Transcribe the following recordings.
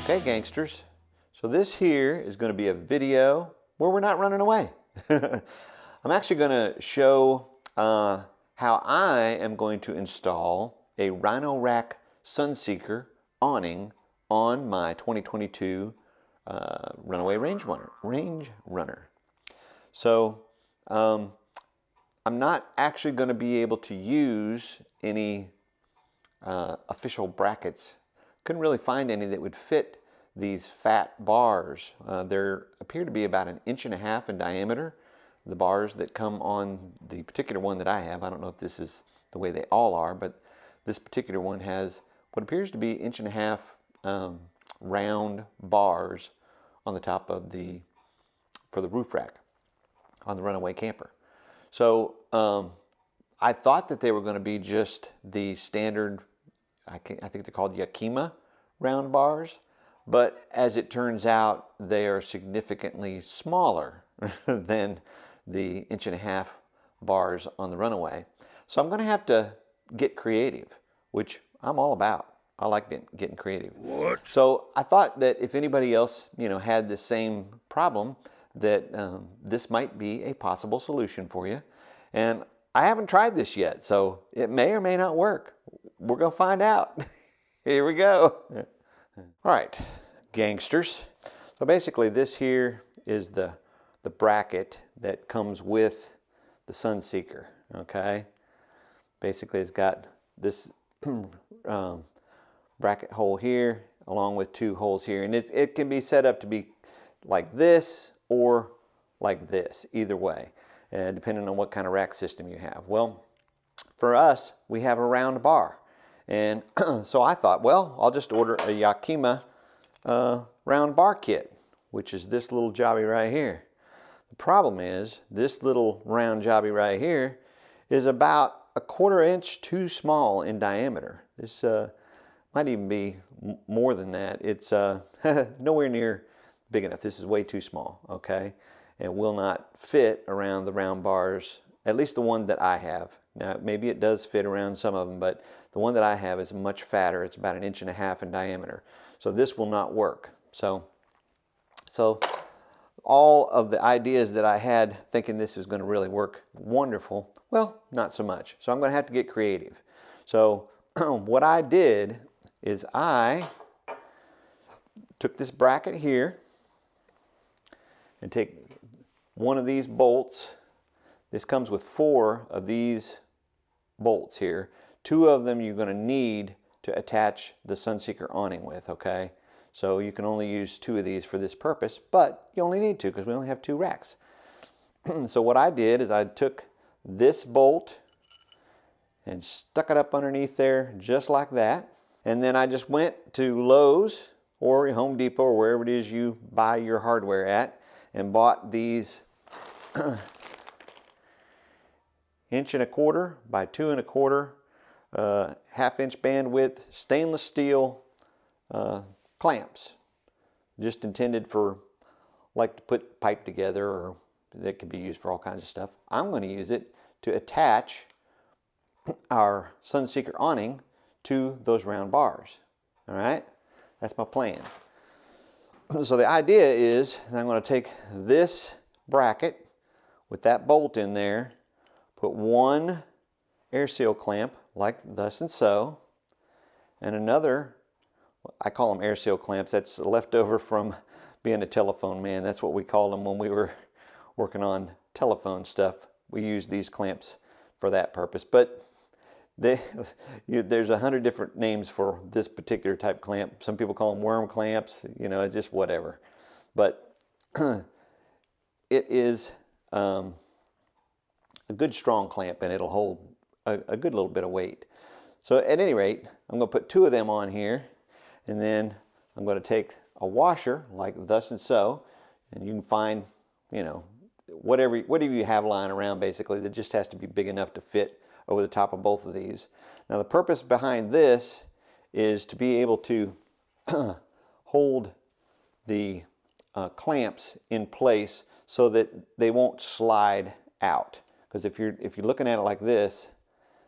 Okay, gangsters, so this here is going to be a video where we're not running away. I'm actually going to show how I am going to install a Rhino-Rack Sunseeker awning on my 2022 Runaway Rangerunner. So I'm not actually going to be able to use any official brackets. Couldn't really find any that would fit these fat bars. There appear to be about 1.5 inches in diameter. The bars that come on the particular one that I have, I don't know if this is the way they all are, but this particular one has what appears to be 1.5 inch round bars on the top of for the roof rack on the Runaway camper. So I thought that they were going to be just the standard, I think they're called Yakima round bars, but as it turns out, they are significantly smaller than the 1.5 inch bars on the Runaway. So I'm going to have to get creative, which I'm all about. I like getting creative. What? So I thought that if anybody else, had the same problem, that this might be a possible solution for you. And I haven't tried this yet, so it may or may not work. We're going to find out. Here we go. All right, gangsters. So basically this here is the bracket that comes with the Sunseeker, okay? Basically it's got this bracket hole here along with 2 holes here, and it can be set up to be like this or like this, either way, depending on what kind of rack system you have. Well, for us, we have a round bar. And so I thought, well, I'll just order a Yakima round bar kit, which is this little jobby right here. The problem is this little round jobby right here is about 1/4 inch too small in diameter. This might even be more than that. It's nowhere near big enough. This is way too small, okay? And will not fit around the round bars, at least the one that I have. Now, maybe it does fit around some of them, but the one that I have is much fatter. It's about 1.5 inches in diameter. So this will not work. So all of the ideas that I had thinking this is going to really work wonderful, well, not so much. So I'm going to have to get creative. So what I did is I took this bracket here and take one of these bolts. This comes with 4 of these bolts here. 2 of them you're going to need to attach the Sunseeker awning with, okay? So you can only use 2 of these for this purpose, but you only need 2 because we only have 2 racks. So what I did is I took this bolt and stuck it up underneath there just like that. And then I just went to Lowe's or Home Depot or wherever it is you buy your hardware at and bought these 1.25 inches by 2.25 1/2 inch bandwidth stainless steel clamps, just intended for, like, to put pipe together, or that can be used for all kinds of stuff. I'm going to use it to attach our Sunseeker awning to those round bars. All right, that's my plan. So the idea is I'm going to take this bracket with that bolt in there, put 1 air seal clamp like thus and so, and another, I call them air seal clamps, that's left over from being a telephone man. That's what we called them when we were working on telephone stuff. We used these clamps for that purpose, but there's 100 different names for this particular type clamp. Some people call them worm clamps, it's just whatever. But it is a good strong clamp, and it'll hold a good little bit of weight. So at any rate, I'm going to put 2 of them on here, and then I'm going to take a washer like thus and so, and you can find, whatever you have lying around, basically, that just has to be big enough to fit over the top of both of these. Now the purpose behind this is to be able to hold the clamps in place so that they won't slide out. Because if you're looking at it like this,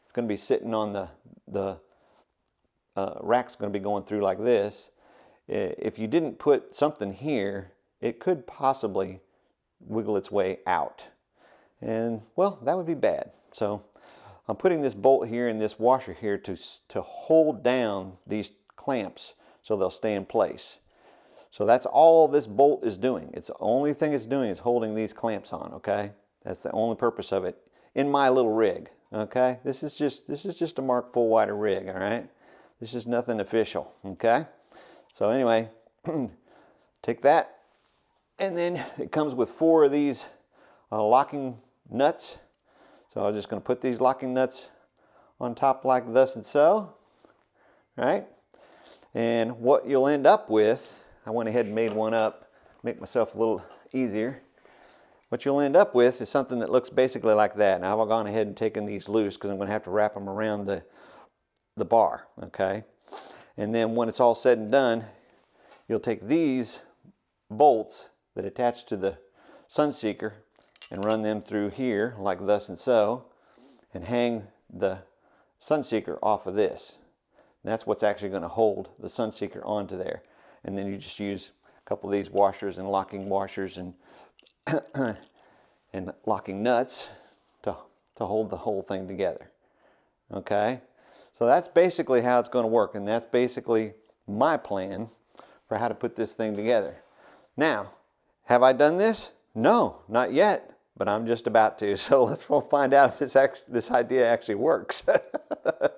it's going to be sitting on the rack's going to be going through like this. if you didn't put something here, it could possibly wiggle its way out. And well, that would be bad. So I'm putting this bolt here and this washer here to hold down these clamps so they'll stay in place. So that's all this bolt is doing. It's the only thing it's doing is holding these clamps on, okay? That's the only purpose of it in my little rig, okay? This is just a Mark Full Wider rig, all right? This is nothing official, okay? So anyway, take that, and then it comes with 4 of these locking nuts. So I'm just going to put these locking nuts on top like thus and so, right? And what you'll end up with, I went ahead and made one up, make myself a little easier. What you'll end up with is something that looks basically like that. Now I've gone ahead and taken these loose because I'm going to have to wrap them around the bar, okay? And then when it's all said and done, you'll take these bolts that attach to the Sunseeker and run them through here like thus and so, and hang the Sunseeker off of this. And that's what's actually going to hold the Sunseeker onto there. And then you just use a couple of these washers and locking washers and and locking nuts to hold the whole thing together. Okay? So that's basically how it's going to work, and that's basically my plan for how to put this thing together. Now, have I done this? No, not yet, but I'm just about to. So let's find out if this idea actually works. I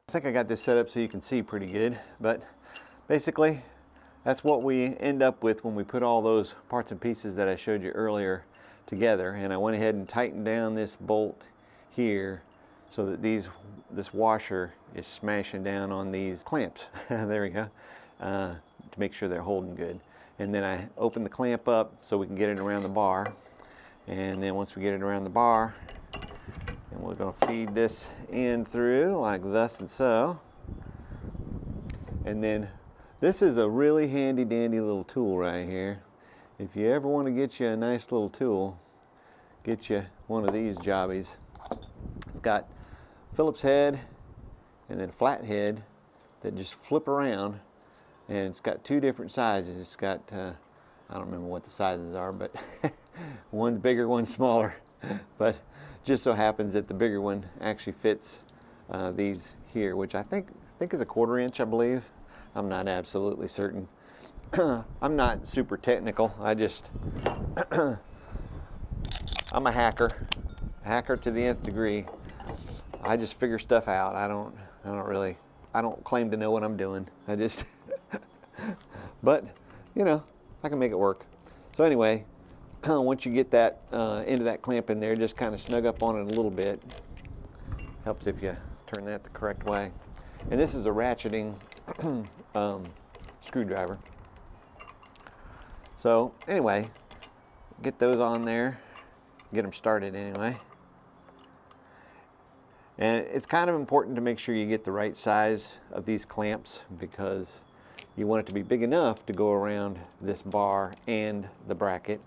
think I got this set up so you can see pretty good, but basically that's what we end up with when we put all those parts and pieces that I showed you earlier together. And I went ahead and tightened down this bolt here so that this washer is smashing down on these clamps. There we go, to make sure they're holding good. And then I open the clamp up so we can get it around the bar. And then once we get it around the bar, and we're going to feed this in through like thus and so. And then this is a really handy dandy little tool right here. If you ever want to get you a nice little tool, get you one of these jobbies. It's got Phillips head and then flat head that just flip around, and it's got 2 different sizes. It's got I don't remember what the sizes are, but one's bigger, one's smaller. But just so happens that the bigger one actually fits these here, which I think is a 1/4 inch, I believe. I'm not absolutely certain. I'm not super technical. I just I'm a hacker to the nth degree. I just figure stuff out. I don't claim to know what I'm doing. I just but you know, I can make it work. So anyway, once you get that into that clamp in there, just kind of snug up on it a little bit. Helps if you turn that the correct way. And this is a ratcheting screwdriver. So anyway, get those on there, get them started anyway. And it's kind of important to make sure you get the right size of these clamps, because you want it to be big enough to go around this bar and the bracket,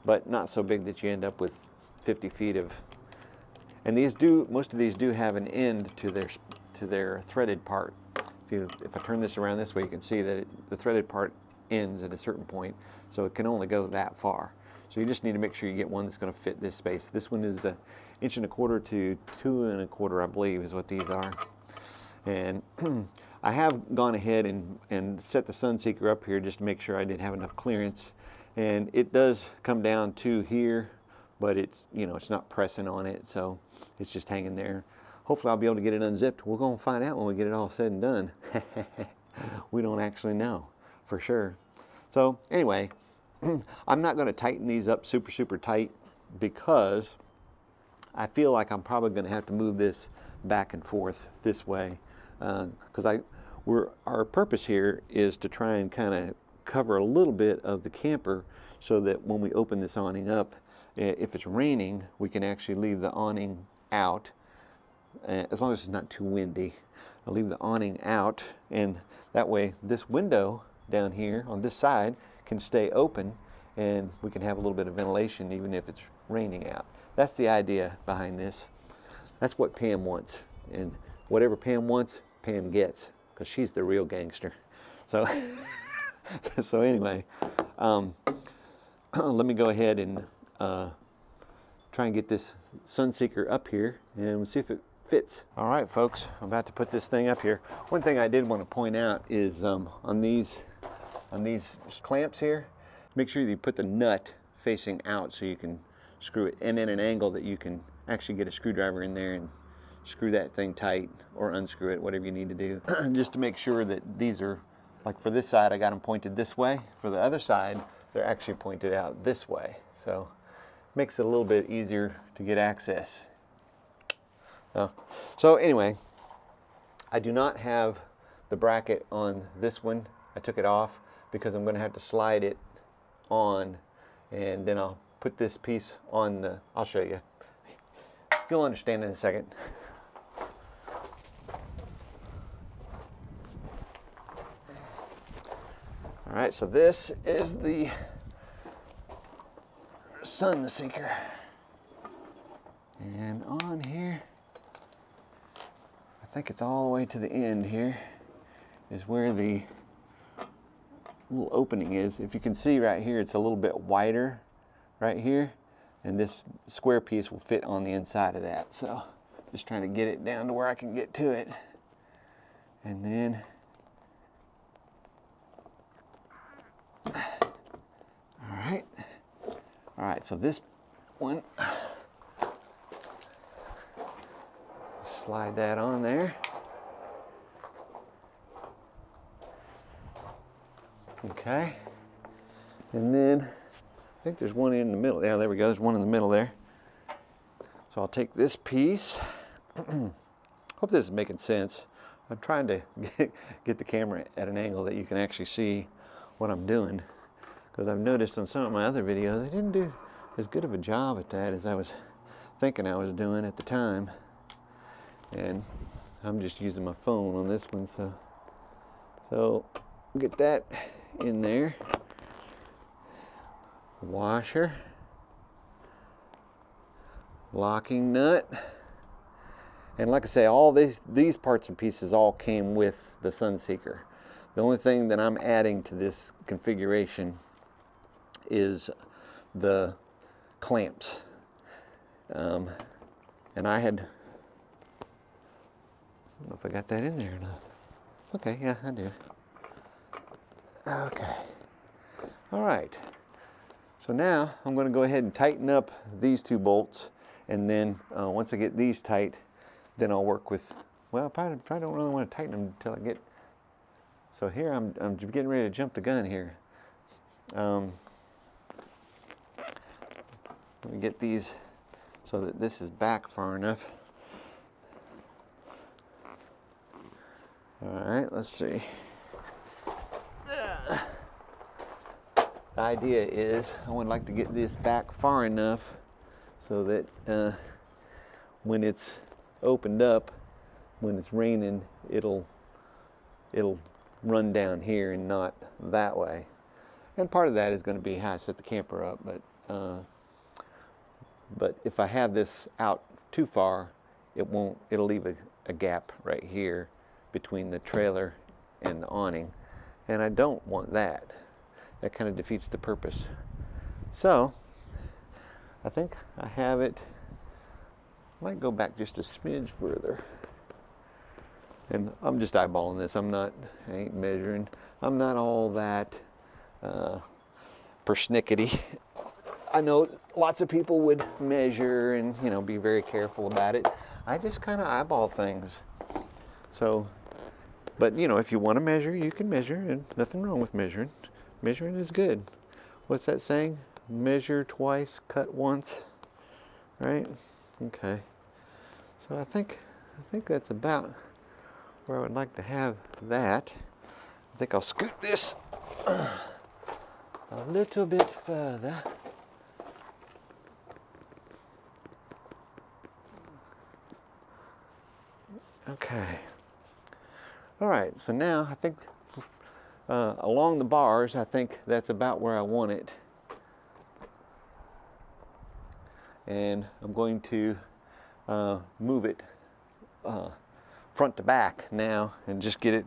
but not so big that you end up with 50 feet of. And most of these do have an end to their threaded part. If I turn this around this way, you can see that the threaded part ends at a certain point, so it can only go that far. So you just need to make sure you get one that's going to fit this space. This one is 1.25 inches to 2 1/4, I believe, is what these are. And I have gone ahead and set the Sunseeker up here just to make sure I didn't have enough clearance. And it does come down to here, but it's not pressing on it, so it's just hanging there. Hopefully I'll be able to get it unzipped. We're going to find out when we get it all said and done. We don't actually know for sure. So anyway, I'm not going to tighten these up super tight, because I feel like I'm probably going to have to move this back and forth this way, because our purpose here is to try and kind of cover a little bit of the camper, so that when we open this awning up, if it's raining, we can actually leave the awning out, as long as it's not too windy. I'll leave the awning out, and that way this window down here on this side can stay open, and we can have a little bit of ventilation even if it's raining out. That's the idea behind this. That's what Pam wants, and whatever Pam wants, Pam gets, because she's the real gangster. So So anyway, let me go ahead and try and get this Sunseeker up here and we'll see if it fits. All right, folks, I'm about to put this thing up here. One thing I did want to point out is on these clamps here, make sure that you put the nut facing out so you can screw it and in an angle that you can actually get a screwdriver in there and screw that thing tight or unscrew it, whatever you need to do. Just to make sure that these are, like for this side, I got them pointed this way. For the other side, they're actually pointed out this way. So makes it a little bit easier to get access. So anyway, I do not have the bracket on this one. I took it off because I'm going to have to slide it on, and then I'll put this piece on the, I'll show you. You'll understand in a second. All right, so this is the Sunseeker. And on here, I think it's all the way to the end here, is where the little opening is. If you can see right here, it's a little bit wider right here, and this square piece will fit on the inside of that. So just trying to get it down to where I can get to it. And then, all right, so this one, slide that on there. Okay, and then I think there's one in the middle. Yeah, there we go, there's one in the middle there. So I'll take this piece. Hope this is making sense. I'm trying to get the camera at an angle that you can actually see what I'm doing, because I've noticed on some of my other videos I didn't do as good of a job at that as I was thinking I was doing at the time. And I'm just using my phone on this one, so get that in there. Washer, locking nut, and like I say, all these parts and pieces all came with the Sunseeker. The only thing that I'm adding to this configuration is the clamps, and I had, I don't know if I got that in there or not. Okay, yeah, I do. Okay, all right. So now I'm going to go ahead and tighten up these two bolts, and then once I get these tight, then I'll work with, well, I probably don't really want to tighten them until I get, so here I'm getting ready to jump the gun here. Let me get these so that this is back far enough. All right, let's see. The idea is I would like to get this back far enough so that when it's opened up, when it's raining, it'll run down here and not that way. And part of that is going to be how I set the camper up, but if I have this out too far, it'll leave a gap right here between the trailer and the awning, and I don't want that. That kind of defeats the purpose. So I think I have it. Might go back just a smidge further. And I'm just eyeballing this. I ain't measuring. I'm not all that persnickety. I know lots of people would measure and, you know, be very careful about it. I just kind of eyeball things. So, but you know, if you want to measure, you can measure, and nothing wrong with measuring. Measuring is good. What's that saying? Measure twice, cut once, right? Okay. So I think that's about where I would like to have that. I think I'll scoot this a little bit further. Okay. All right, so now I think along the bars, I think that's about where I want it. And I'm going to move it front to back now and just get it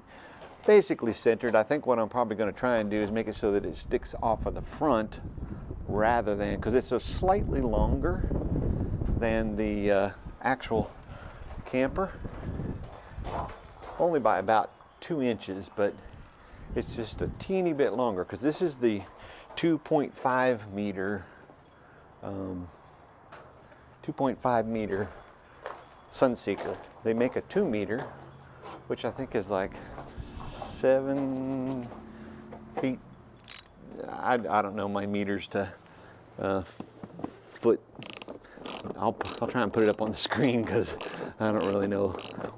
basically centered. I think what I'm probably going to try and do is make it so that it sticks off of the front rather than, because it's a slightly longer than the actual camper, only by about 2 inches, but it's just a teeny bit longer because this is the 2.5 meter 2.5 meter Sunseeker. They make a 2 meter, which I think is like 7 feet. I don't know my meters to foot. I'll try and put it up on the screen because I don't really know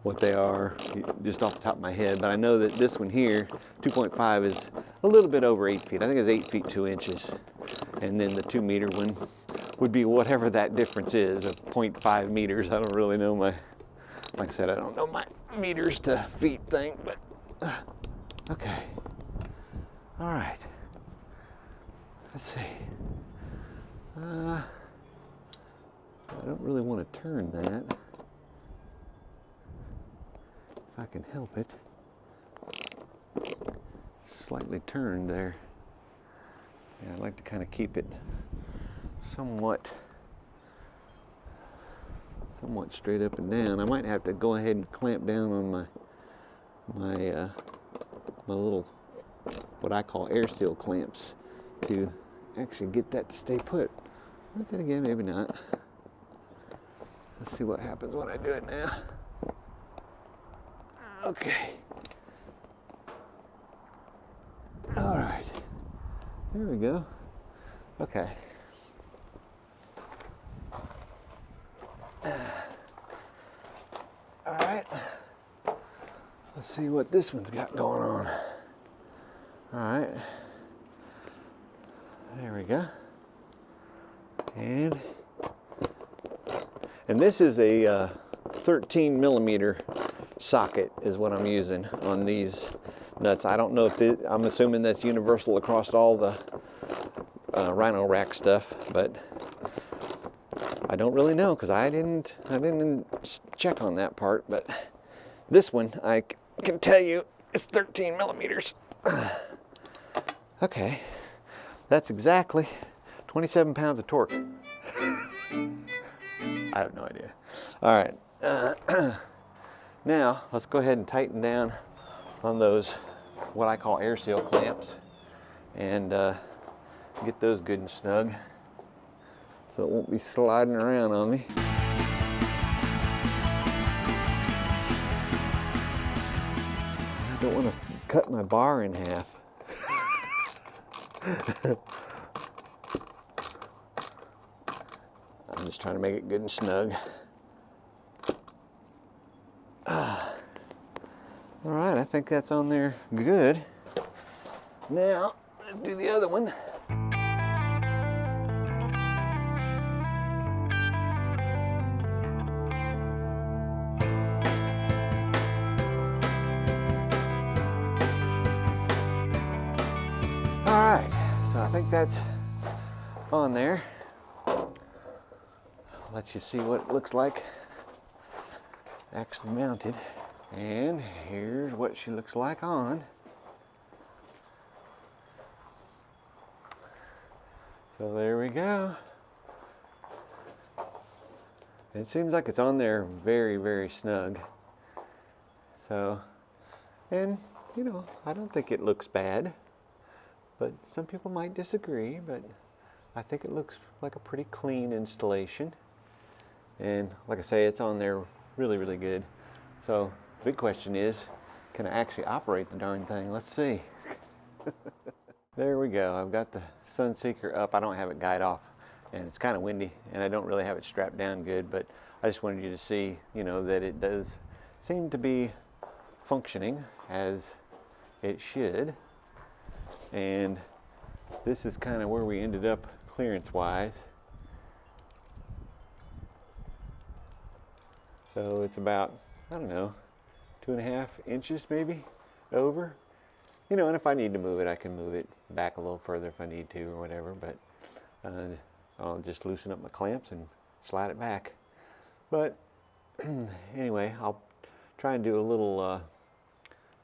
what they are just off the top of my head. But I know that this one here, 2.5, is a little bit over 8 feet. I think it's 8 feet 2 inches. And then the 2 meter one would be whatever that difference is of 0.5 meters. I don't really know my, like I said, I don't know my meters to feet thing, but okay. All right. Let's see. I don't really want to turn that, if I can help it. Slightly turned there. Yeah, I'd like to kind of keep it somewhat straight up and down. I might have to go ahead and clamp down on my little, what I call air seal clamps, to actually get that to stay put. But then again, maybe not. Let's see what happens when I do it now. Okay. All right. There we go. Okay. All right. Let's see what this one's got going on. All right. There we go. And this is a 13 millimeter socket is what I'm using on these nuts. I don't know if I'm assuming that's universal across all the Rhino-Rack stuff, but I don't really know because I didn't check on that part. But this one, I can tell you, it's 13 millimeters. Okay, that's exactly 27 pounds of torque. I have no idea. All right, now let's go ahead and tighten down on those, what I call air seal clamps, and get those good and snug so it won't be sliding around on me. I don't want to cut my bar in half. I'm just trying to make it good and snug. All right, I think that's on there good. Now, let's do the other one. All right, so I think that's on there. I'll let you see what it looks like actually mounted. And here's what she looks like on. So there we go. It seems like it's on there very, very snug. So, and you know, I don't think it looks bad, but some people might disagree, but I think it looks like a pretty clean installation. And like I say, it's on there really, really good. So the big question is, can I actually operate the darn thing? Let's see. There we go. I've got the Sunseeker up. I don't have it guyed off, and it's kind of windy, and I don't really have it strapped down good, but I just wanted you to see, you know, that it does seem to be functioning as it should. And this is kind of where we ended up clearance-wise. So it's about, I don't know, 2.5 inches maybe over. You know, and if I need to move it, I can move it back a little further if I need to or whatever, but I'll just loosen up my clamps and slide it back. But anyway, I'll try and do a little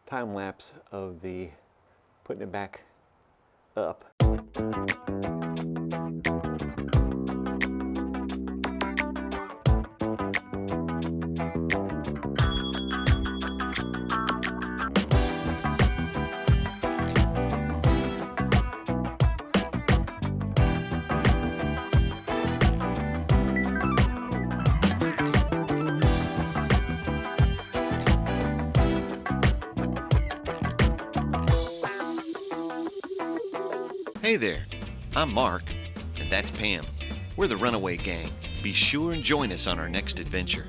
time lapse of the putting it back up. Hey there, I'm Mark, and that's Pam. We're the Runaway Gang. Be sure and join us on our next adventure.